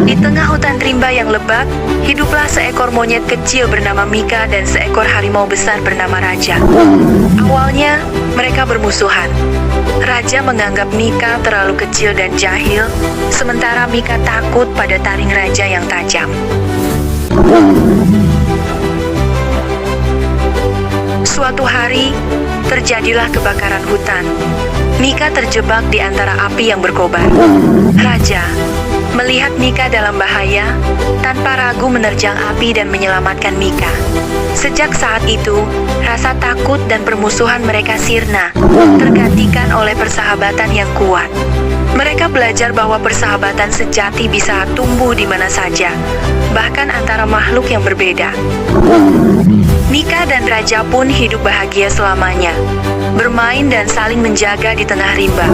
Di tengah hutan rimba yang lebat, hiduplah seekor monyet kecil bernama Mika dan seekor harimau besar bernama Raja. Awalnya, mereka bermusuhan. Raja menganggap Mika terlalu kecil dan jahil, sementara Mika takut pada taring raja yang tajam. Suatu hari, terjadilah kebakaran hutan. Mika terjebak di antara api yang berkobar. Raja melihat Mika dalam bahaya, tanpa ragu menerjang api dan menyelamatkan Mika. Sejak saat itu, rasa takut dan permusuhan mereka sirna, tergantikan oleh persahabatan yang kuat. Mereka belajar bahwa persahabatan sejati bisa tumbuh di mana saja, bahkan antara makhluk yang berbeda. Mika dan Raja pun hidup bahagia selamanya, bermain dan saling menjaga di tengah rimba.